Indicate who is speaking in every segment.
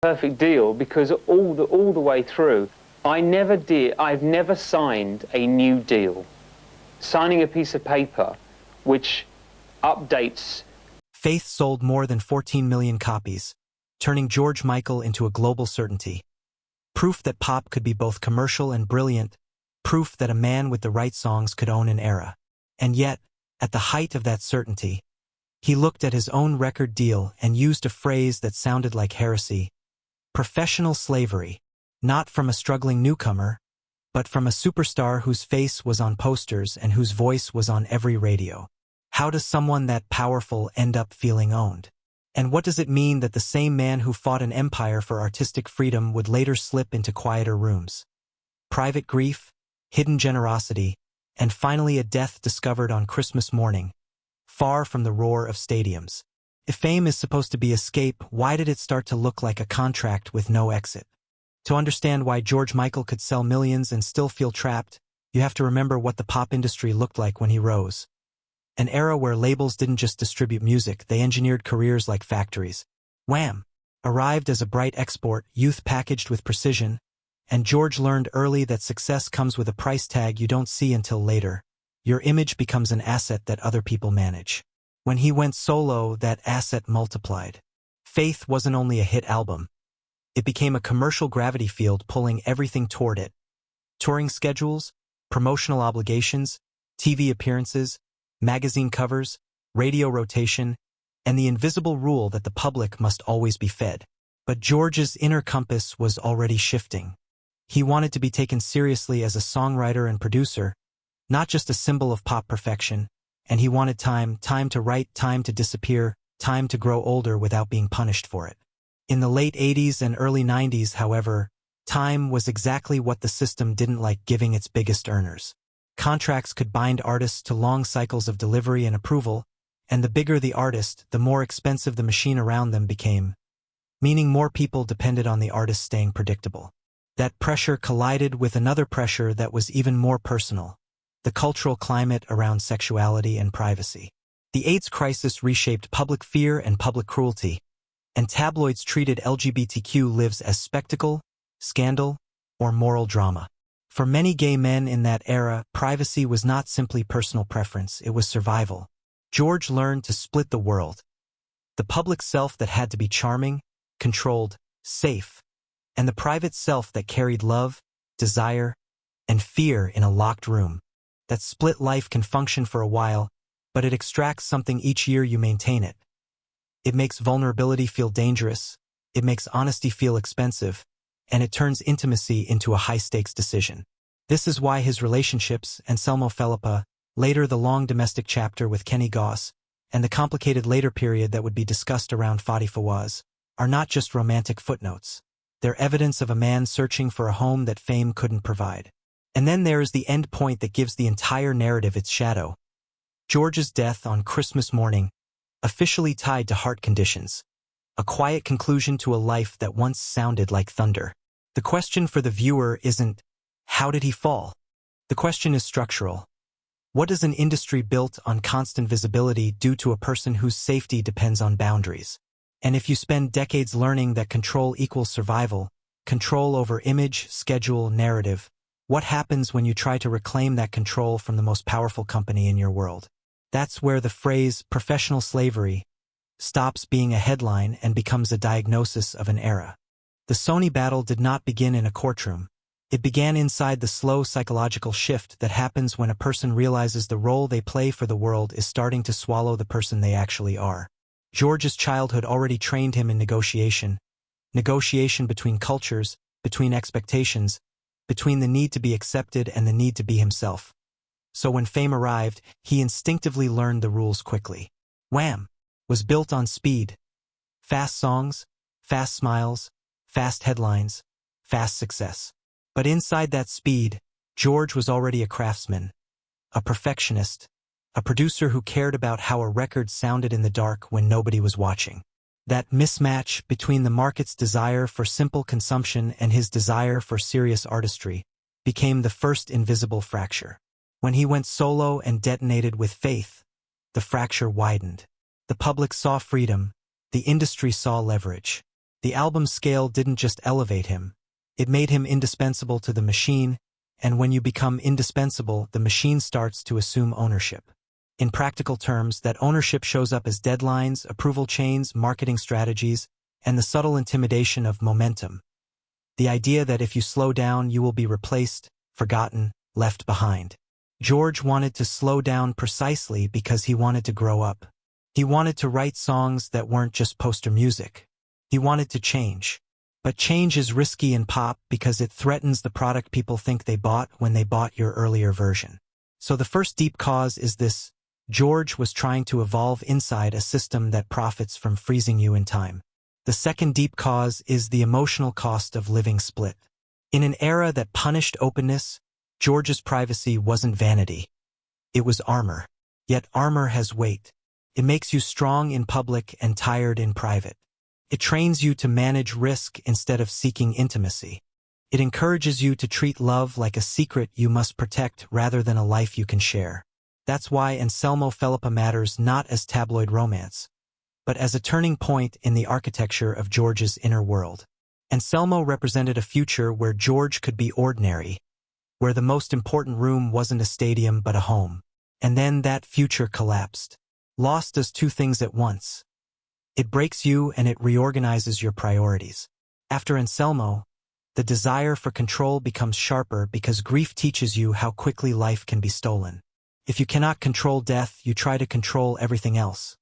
Speaker 1: perfect deal because all the way through, I've never signed a new deal. Signing a piece of paper which updates.
Speaker 2: Faith sold more than 14 million copies, turning George Michael into a global certainty. Proof that pop could be both commercial and brilliant, proof that a man with the right songs could own an era. And yet, at the height of that certainty, he looked at his own record deal and used a phrase that sounded like heresy: professional slavery, not from a struggling newcomer, but from a superstar whose face was on posters and whose voice was on every radio. How does someone that powerful end up feeling owned? And what does it mean that the same man who fought an empire for artistic freedom would later slip into quieter rooms? Private grief, hidden generosity, and finally a death discovered on Christmas morning, far from the roar of stadiums. If fame is supposed to be escape, why did it start to look like a contract with no exit? To understand why George Michael could sell millions and still feel trapped, you have to remember what the pop industry looked like when he rose. An era where labels didn't just distribute music, they engineered careers like factories. Wham! Arrived as a bright export, youth packaged with precision, and George learned early that success comes with a price tag you don't see until later. Your image becomes an asset that other people manage. When he went solo, that asset multiplied. Faith wasn't only a hit album. It became a commercial gravity field pulling everything toward it. Touring schedules, promotional obligations, TV appearances, magazine covers, radio rotation, and the invisible rule that the public must always be fed. But George's inner compass was already shifting. He wanted to be taken seriously as a songwriter and producer, not just a symbol of pop perfection, and he wanted time to write, time to disappear, time to grow older without being punished for it. In the late 80s and early 90s, however, time was exactly what the system didn't like giving its biggest earners. Contracts could bind artists to long cycles of delivery and approval, and the bigger the artist, the more expensive the machine around them became, meaning more people depended on the artist staying predictable. That pressure collided with another pressure that was even more personal: the cultural climate around sexuality and privacy. The AIDS crisis reshaped public fear and public cruelty, and tabloids treated LGBTQ lives as spectacle, scandal, or moral drama. For many gay men in that era, privacy was not simply personal preference, it was survival. George learned to split the world: the public self that had to be charming, controlled, safe, and the private self that carried love, desire, and fear in a locked room. That split life can function for a while, but it extracts something each year you maintain it. It makes vulnerability feel dangerous, it makes honesty feel expensive, and it turns intimacy into a high-stakes decision. This is why his relationships, Anselmo Felipa, later the long domestic chapter with Kenny Goss, and the complicated later period that would be discussed around Fadi Fawaz, are not just romantic footnotes. They're evidence of a man searching for a home that fame couldn't provide. And then there is the end point that gives the entire narrative its shadow: George's death on Christmas morning, officially tied to heart conditions. A quiet conclusion to a life that once sounded like thunder. The question for the viewer isn't, how did he fall? The question is structural. What does an industry built on constant visibility do to a person whose safety depends on boundaries? And if you spend decades learning that control equals survival, control over image, schedule, narrative, what happens when you try to reclaim that control from the most powerful company in your world? That's where the phrase professional slavery stops being a headline and becomes a diagnosis of an era. The Sony battle did not begin in a courtroom. It began inside the slow psychological shift that happens when a person realizes the role they play for the world is starting to swallow the person they actually are. George's childhood already trained him in negotiation between cultures, between expectations, between the need to be accepted and the need to be himself. So when fame arrived, he instinctively learned the rules quickly. Wham! Was built on speed. Fast songs, fast smiles, fast headlines, fast success. But inside that speed, George was already a craftsman, a perfectionist, a producer who cared about how a record sounded in the dark when nobody was watching. That mismatch between the market's desire for simple consumption and his desire for serious artistry became the first invisible fracture. When he went solo and detonated with Faith, the fracture widened. The public saw freedom, the industry saw leverage. The album's scale didn't just elevate him. It made him indispensable to the machine, and when you become indispensable, the machine starts to assume ownership. In practical terms, that ownership shows up as deadlines, approval chains, marketing strategies, and the subtle intimidation of momentum. The idea that if you slow down, you will be replaced, forgotten, left behind. George wanted to slow down precisely because he wanted to grow up. He wanted to write songs that weren't just poster music. He wanted to change. But change is risky in pop because it threatens the product people think they bought when they bought your earlier version. So the first deep cause is this: George was trying to evolve inside a system that profits from freezing you in time. The second deep cause is the emotional cost of living split. In an era that punished openness, George's privacy wasn't vanity. It was armor. Yet armor has weight. It makes you strong in public and tired in private. It trains you to manage risk instead of seeking intimacy. It encourages you to treat love like a secret you must protect rather than a life you can share. That's why Anselmo Felipe matters not as tabloid romance, but as a turning point in the architecture of George's inner world. Anselmo represented a future where George could be ordinary, where the most important room wasn't a stadium but a home. And then that future collapsed. Loss does two things at once. It breaks you and it reorganizes your priorities. After Anselmo, the desire for control becomes sharper because grief teaches you how quickly life can be stolen. If you cannot control death, you try to control everything else.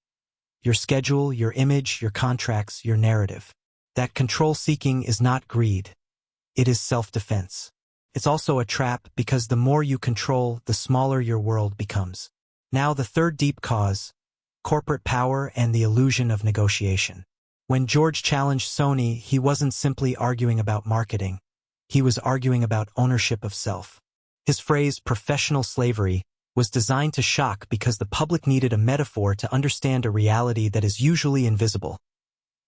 Speaker 2: Your schedule, your image, your contracts, your narrative. That control-seeking is not greed. It is self-defense. It's also a trap because the more you control, the smaller your world becomes. Now the third deep cause: corporate power and the illusion of negotiation. When George challenged Sony, he wasn't simply arguing about marketing. He was arguing about ownership of self. His phrase, professional slavery, was designed to shock because the public needed a metaphor to understand a reality that is usually invisible.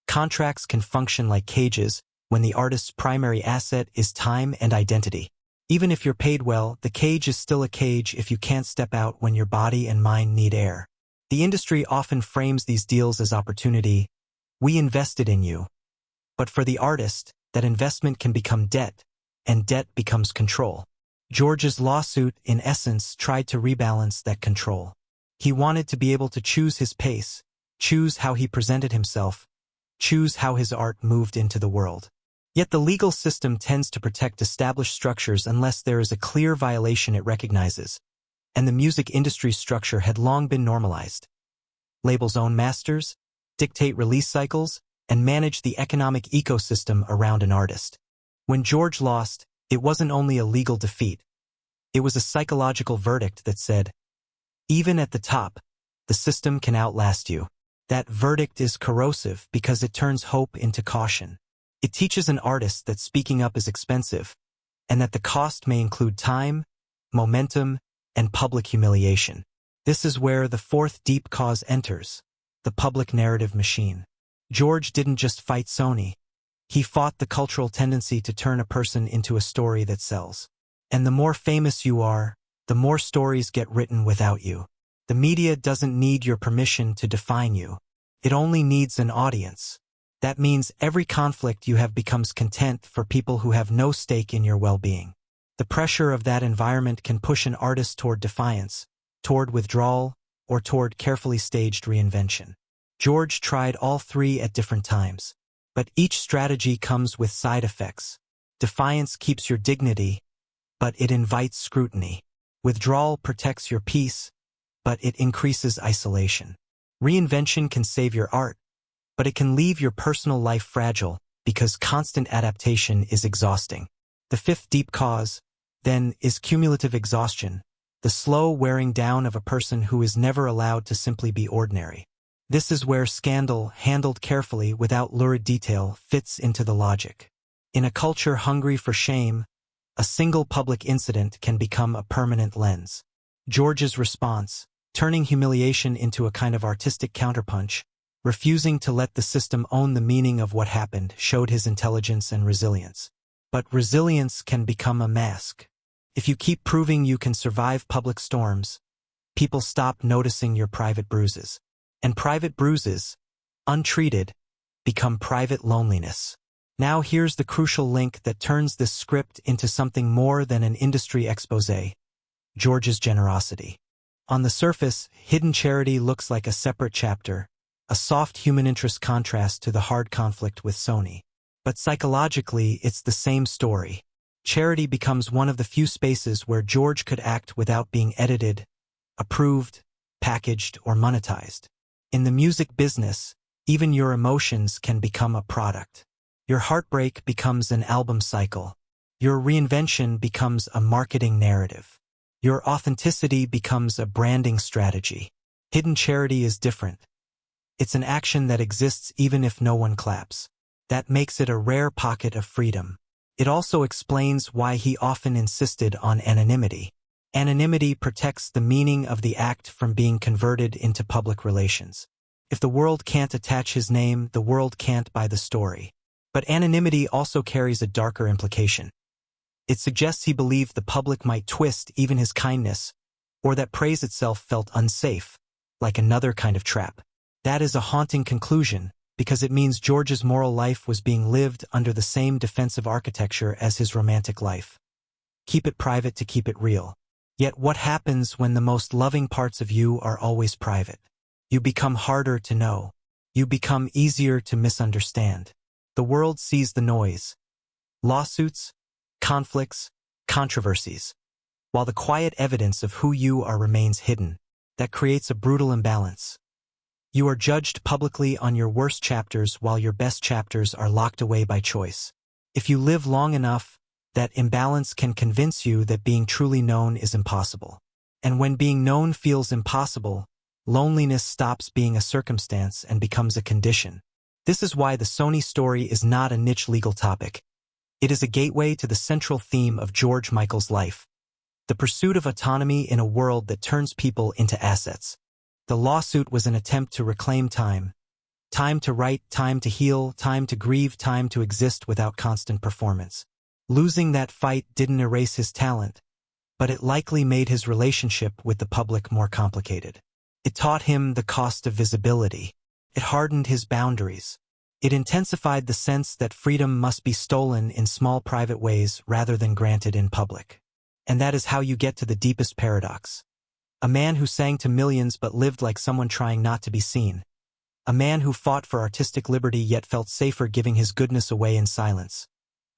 Speaker 2: Contracts can function like cages when the artist's primary asset is time and identity. Even if you're paid well, the cage is still a cage if you can't step out when your body and mind need air. The industry often frames these deals as opportunity. We invested in you. But for the artist, that investment can become debt, and debt becomes control. George's lawsuit, in essence, tried to rebalance that control. He wanted to be able to choose his pace, choose how he presented himself, choose how his art moved into the world. Yet the legal system tends to protect established structures unless there is a clear violation it recognizes, and the music industry's structure had long been normalized. Labels own masters, dictate release cycles, and manage the economic ecosystem around an artist. When George lost, it wasn't only a legal defeat. It was a psychological verdict that said, even at the top, the system can outlast you. That verdict is corrosive because it turns hope into caution. It teaches an artist that speaking up is expensive, and that the cost may include time, momentum, and public humiliation. This is where the fourth deep cause enters: the public narrative machine. George didn't just fight Sony. He fought the cultural tendency to turn a person into a story that sells. And the more famous you are, the more stories get written without you. The media doesn't need your permission to define you. It only needs an audience. That means every conflict you have becomes content for people who have no stake in your well-being. The pressure of that environment can push an artist toward defiance, toward withdrawal, or toward carefully staged reinvention. George tried all three at different times. But each strategy comes with side effects. Defiance keeps your dignity, but it invites scrutiny. Withdrawal protects your peace, but it increases isolation. Reinvention can save your art, but it can leave your personal life fragile because constant adaptation is exhausting. The fifth deep cause, then, is cumulative exhaustion, the slow wearing down of a person who is never allowed to simply be ordinary. This is where scandal, handled carefully without lurid detail, fits into the logic. In a culture hungry for shame, a single public incident can become a permanent lens. George's response, turning humiliation into a kind of artistic counterpunch, refusing to let the system own the meaning of what happened, showed his intelligence and resilience. But resilience can become a mask. If you keep proving you can survive public storms, people stop noticing your private bruises. And private bruises, untreated, become private loneliness. Now here's the crucial link that turns this script into something more than an industry exposé: George's generosity. On the surface, hidden charity looks like a separate chapter, a soft human interest contrast to the hard conflict with Sony. But psychologically, it's the same story. Charity becomes one of the few spaces where George could act without being edited, approved, packaged, or monetized. In the music business, even your emotions can become a product. Your heartbreak becomes an album cycle. Your reinvention becomes a marketing narrative. Your authenticity becomes a branding strategy. Hidden charity is different. It's an action that exists even if no one claps. That makes it a rare pocket of freedom. It also explains why he often insisted on anonymity. Anonymity protects the meaning of the act from being converted into public relations. If the world can't attach his name, the world can't buy the story. But anonymity also carries a darker implication. It suggests he believed the public might twist even his kindness, or that praise itself felt unsafe, like another kind of trap. That is a haunting conclusion, because it means George's moral life was being lived under the same defensive architecture as his romantic life. Keep it private to keep it real. Yet what happens when the most loving parts of you are always private? You become harder to know. You become easier to misunderstand. The world sees the noise. Lawsuits, conflicts, controversies. While the quiet evidence of who you are remains hidden, that creates a brutal imbalance. You are judged publicly on your worst chapters while your best chapters are locked away by choice. If you live long enough, that imbalance can convince you that being truly known is impossible. And when being known feels impossible, loneliness stops being a circumstance and becomes a condition. This is why the Sony story is not a niche legal topic. It is a gateway to the central theme of George Michael's life: the pursuit of autonomy in a world that turns people into assets. The lawsuit was an attempt to reclaim time. Time to write, time to heal, time to grieve, time to exist without constant performance. Losing that fight didn't erase his talent, but it likely made his relationship with the public more complicated. It taught him the cost of visibility. It hardened his boundaries. It intensified the sense that freedom must be stolen in small private ways rather than granted in public. And that is how you get to the deepest paradox. A man who sang to millions but lived like someone trying not to be seen. A man who fought for artistic liberty yet felt safer giving his goodness away in silence.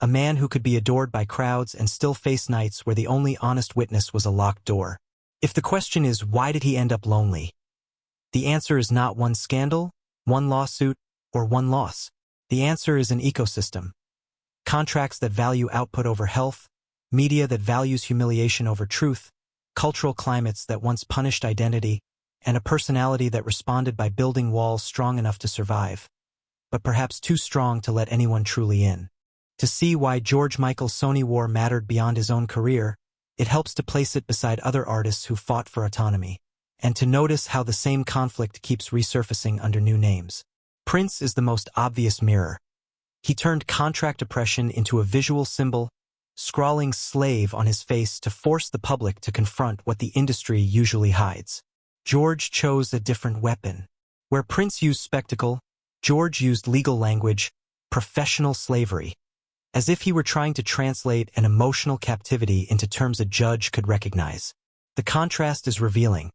Speaker 2: A man who could be adored by crowds and still face nights where the only honest witness was a locked door. If the question is, why did he end up lonely? The answer is not one scandal, one lawsuit, or one loss. The answer is an ecosystem. Contracts that value output over health, media that values humiliation over truth, cultural climates that once punished identity, and a personality that responded by building walls strong enough to survive, but perhaps too strong to let anyone truly in. To see why George Michael's Sony war mattered beyond his own career, it helps to place it beside other artists who fought for autonomy, and to notice how the same conflict keeps resurfacing under new names. Prince is the most obvious mirror. He turned contract oppression into a visual symbol, scrawling slave on his face to force the public to confront what the industry usually hides. George chose a different weapon. Where Prince used spectacle, George used legal language, professional slavery, as if he were trying to translate an emotional captivity into terms a judge could recognize. The contrast is revealing.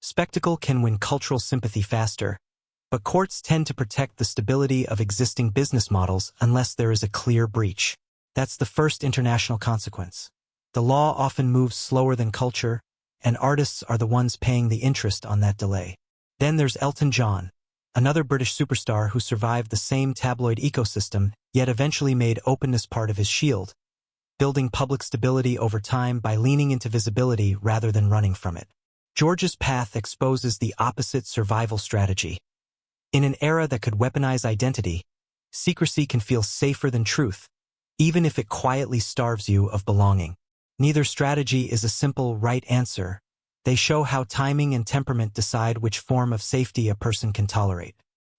Speaker 2: Spectacle can win cultural sympathy faster, but courts tend to protect the stability of existing business models unless there is a clear breach. That's the first international consequence. The law often moves slower than culture, and artists are the ones paying the interest on that delay. Then there's Elton John, another British superstar who survived the same tabloid ecosystem, yet eventually made openness part of his shield, building public stability over time by leaning into visibility rather than running from it. George's path exposes the opposite survival strategy. In an era that could weaponize identity, secrecy can feel safer than truth, even if it quietly starves you of belonging. Neither strategy is a simple right answer. They show how timing and temperament decide which form of safety a person can tolerate.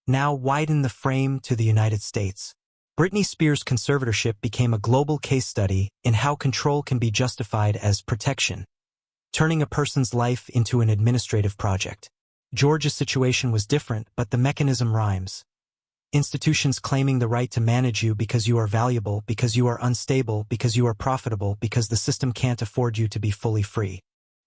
Speaker 2: Now widen the frame to the United States. Britney Spears' conservatorship became a global case study in how control can be justified as protection, turning a person's life into an administrative project. George's situation was different, but the mechanism rhymes. Institutions claiming the right to manage you because you are valuable, because you are unstable, because you are profitable, because the system can't afford you to be fully free.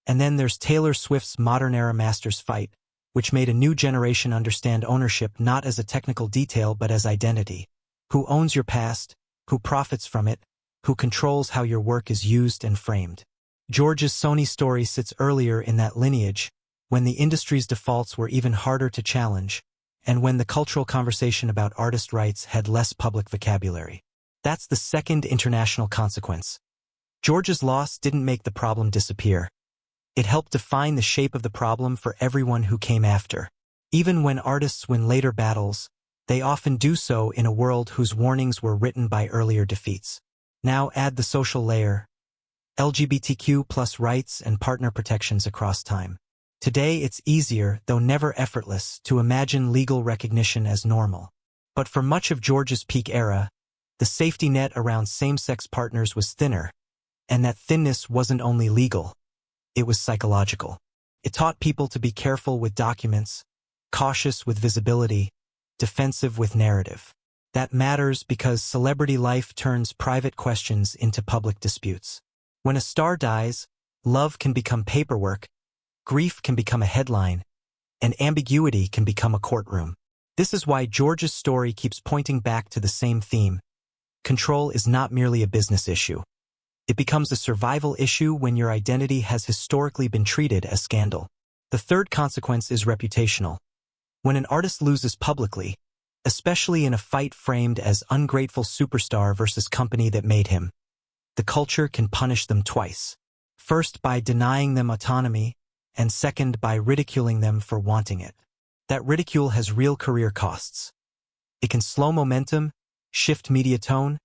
Speaker 2: And then there's Taylor Swift's modern-era Masters fight, which made a new generation understand ownership not as a technical detail but as identity. Who owns your past? Who profits from it? Who controls how your work is used and framed? George's Sony story sits earlier in that lineage, when the industry's defaults were even harder to challenge, and when the cultural conversation about artist rights had less public vocabulary. That's the second international consequence. George's loss didn't make the problem disappear. It helped define the shape of the problem for everyone who came after. Even when artists win later battles, they often do so in a world whose warnings were written by earlier defeats. Now add the social layer, LGBTQ+ rights and partner protections across time. Today it's easier, though never effortless, to imagine legal recognition as normal. But for much of George's peak era, the safety net around same-sex partners was thinner, and that thinness wasn't only legal, it was psychological. It taught people to be careful with documents, cautious with visibility, defensive with narrative. That matters because celebrity life turns private questions into public disputes. When a star dies, love can become paperwork, grief can become a headline, and ambiguity can become a courtroom. This is why George's story keeps pointing back to the same theme. Control is not merely a business issue. It becomes a survival issue when your identity has historically been treated as scandal. The third consequence is reputational. When an artist loses publicly, especially in a fight framed as ungrateful superstar versus company that made him, the culture can punish them twice. First, by denying them autonomy, and second, by ridiculing them for wanting it. That ridicule has real career costs. It can slow momentum, shift media tone,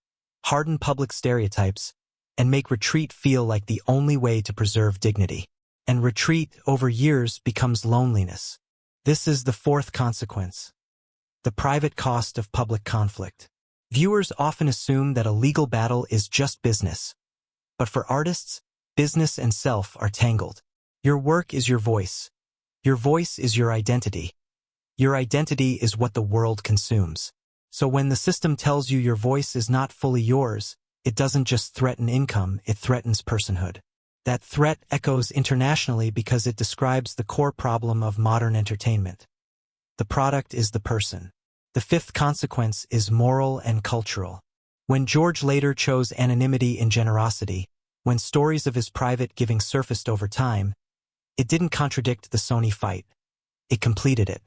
Speaker 2: harden public stereotypes, and make retreat feel like the only way to preserve dignity. And retreat, over years, becomes loneliness. This is the fourth consequence. The private cost of public conflict. Viewers often assume that a legal battle is just business. But for artists, business and self are tangled. Your work is your voice. Your voice is your identity. Your identity is what the world consumes. So when the system tells you your voice is not fully yours, it doesn't just threaten income, it threatens personhood. That threat echoes internationally because it describes the core problem of modern entertainment. The product is the person. The fifth consequence is moral and cultural. When George later chose anonymity in generosity, when stories of his private giving surfaced over time, it didn't contradict the Sony fight. It completed it.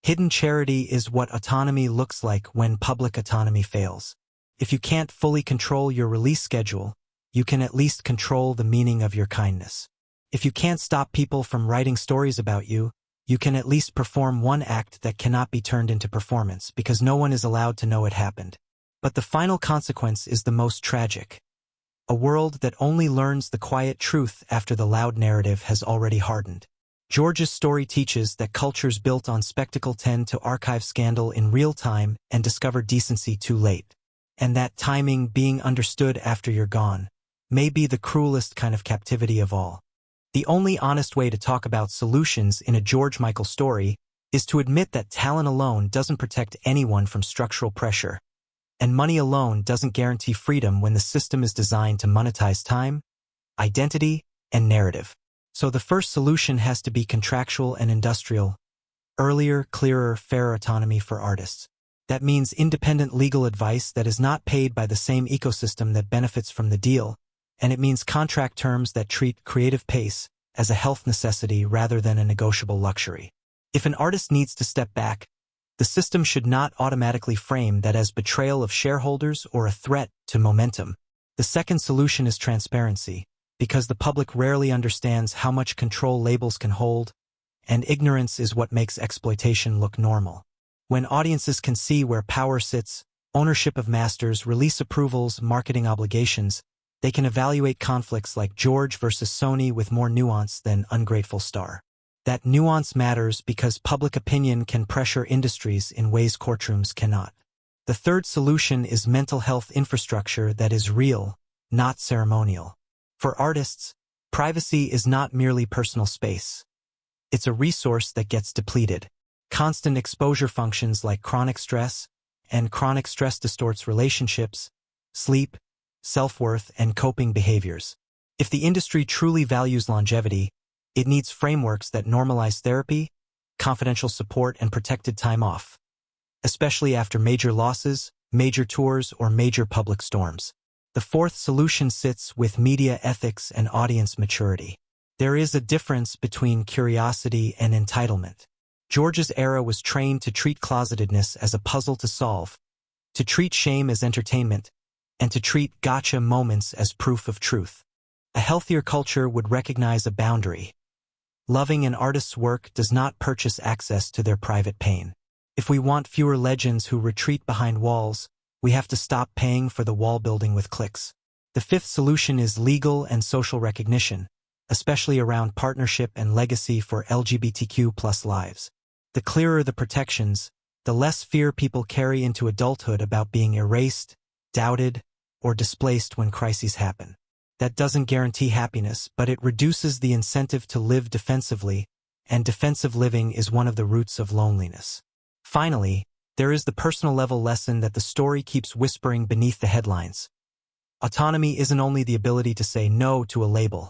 Speaker 2: Hidden charity is what autonomy looks like when public autonomy fails. If you can't fully control your release schedule, you can at least control the meaning of your kindness. If you can't stop people from writing stories about you, you can at least perform one act that cannot be turned into performance because no one is allowed to know it happened. But the final consequence is the most tragic. A world that only learns the quiet truth after the loud narrative has already hardened. George's story teaches that cultures built on spectacle tend to archive scandal in real time and discover decency too late. And that timing, being understood after you're gone, may be the cruelest kind of captivity of all. The only honest way to talk about solutions in a George Michael story is to admit that talent alone doesn't protect anyone from structural pressure, and money alone doesn't guarantee freedom when the system is designed to monetize time, identity, and narrative. So the first solution has to be contractual and industrial. Earlier, clearer, fairer autonomy for artists. That means independent legal advice that is not paid by the same ecosystem that benefits from the deal, and it means contract terms that treat creative pace as a health necessity rather than a negotiable luxury. If an artist needs to step back, the system should not automatically frame that as betrayal of shareholders or a threat to momentum. The second solution is transparency, because the public rarely understands how much control labels can hold, and ignorance is what makes exploitation look normal. When audiences can see where power sits, ownership of masters, release approvals, marketing obligations, they can evaluate conflicts like George versus Sony with more nuance than ungrateful star. That nuance matters because public opinion can pressure industries in ways courtrooms cannot. The third solution is mental health infrastructure that is real, not ceremonial. For artists, privacy is not merely personal space. It's a resource that gets depleted. Constant exposure functions like chronic stress, and chronic stress distorts relationships, sleep, self-worth, and coping behaviors. If the industry truly values longevity, it needs frameworks that normalize therapy, confidential support, and protected time off, especially after major losses, major tours, or major public storms. The fourth solution sits with media ethics and audience maturity. There is a difference between curiosity and entitlement. George's era was trained to treat closetedness as a puzzle to solve, to treat shame as entertainment, and to treat gotcha moments as proof of truth. A healthier culture would recognize a boundary. Loving an artist's work does not purchase access to their private pain. If we want fewer legends who retreat behind walls, we have to stop paying for the wall building with clicks. The fifth solution is legal and social recognition, especially around partnership and legacy for LGBTQ+ lives. The clearer the protections, the less fear people carry into adulthood about being erased, doubted, or displaced when crises happen. That doesn't guarantee happiness, but it reduces the incentive to live defensively, and defensive living is one of the roots of loneliness. Finally, there is the personal level lesson that the story keeps whispering beneath the headlines. Autonomy isn't only the ability to say no to a label.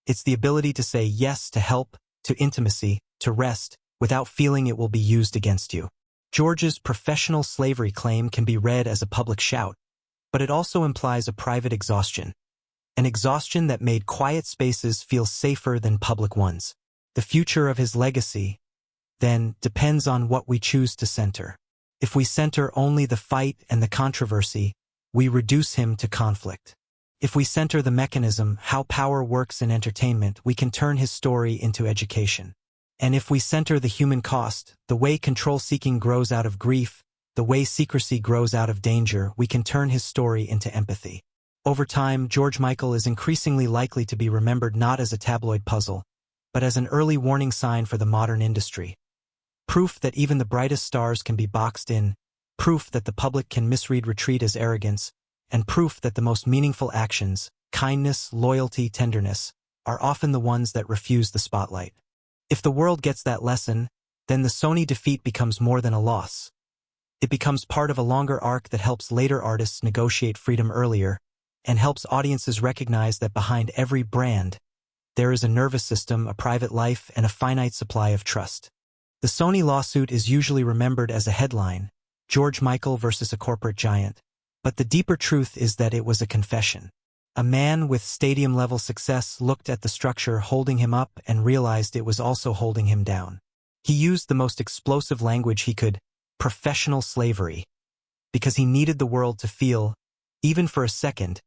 Speaker 2: It's the ability to say yes to help, to intimacy, to rest, without feeling it will be used against you. George's professional slavery claim can be read as a public shout, but it also implies a private exhaustion. An exhaustion that made quiet spaces feel safer than public ones. The future of his legacy, then, depends on what we choose to center. If we center only the fight and the controversy, we reduce him to conflict. If we center the mechanism, how power works in entertainment, we can turn his story into education. And if we center the human cost, the way control-seeking grows out of grief, the way secrecy grows out of danger, we can turn his story into empathy. Over time, George Michael is increasingly likely to be remembered not as a tabloid puzzle, but as an early warning sign for the modern industry. Proof that even the brightest stars can be boxed in, proof that the public can misread retreat as arrogance, and proof that the most meaningful actions, kindness, loyalty, tenderness, are often the ones that refuse the spotlight. If the world gets that lesson, then the Sony defeat becomes more than a loss. It becomes part of a longer arc that helps later artists negotiate freedom earlier, and helps audiences recognize that behind every brand, there is a nervous system, a private life, and a finite supply of trust. The Sony lawsuit is usually remembered as a headline, George Michael versus a corporate giant, but the deeper truth is that it was a confession. A man with stadium-level success looked at the structure holding him up and realized it was also holding him down. He used the most explosive language he could, professional slavery, because he needed the world to feel, even for a second,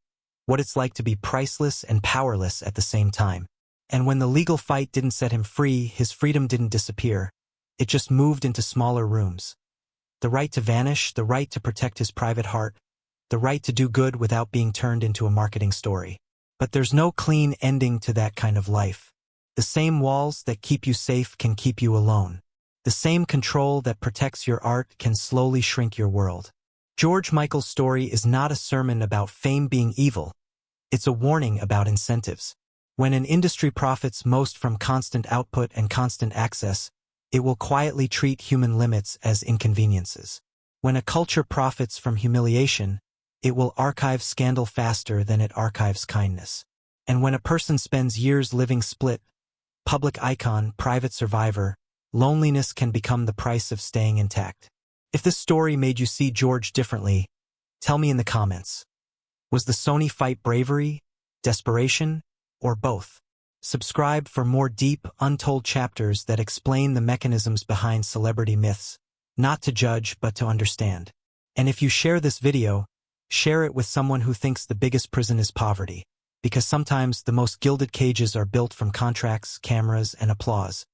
Speaker 2: what it's like to be priceless and powerless at the same time. And when the legal fight didn't set him free, his freedom didn't disappear. It just moved into smaller rooms. The right to vanish, the right to protect his private heart, the right to do good without being turned into a marketing story. But there's no clean ending to that kind of life. The same walls that keep you safe can keep you alone. The same control that protects your art can slowly shrink your world. George Michael's story is not a sermon about fame being evil. It's a warning about incentives. When an industry profits most from constant output and constant access, it will quietly treat human limits as inconveniences. When a culture profits from humiliation, it will archive scandal faster than it archives kindness. And when a person spends years living split, public icon, private survivor, loneliness can become the price of staying intact. If this story made you see George differently, tell me in the comments. Was the Sony fight bravery, desperation, or both? Subscribe for more deep, untold chapters that explain the mechanisms behind celebrity myths, not to judge but to understand. And if you share this video, share it with someone who thinks the biggest prison is poverty, because sometimes the most gilded cages are built from contracts, cameras, and applause.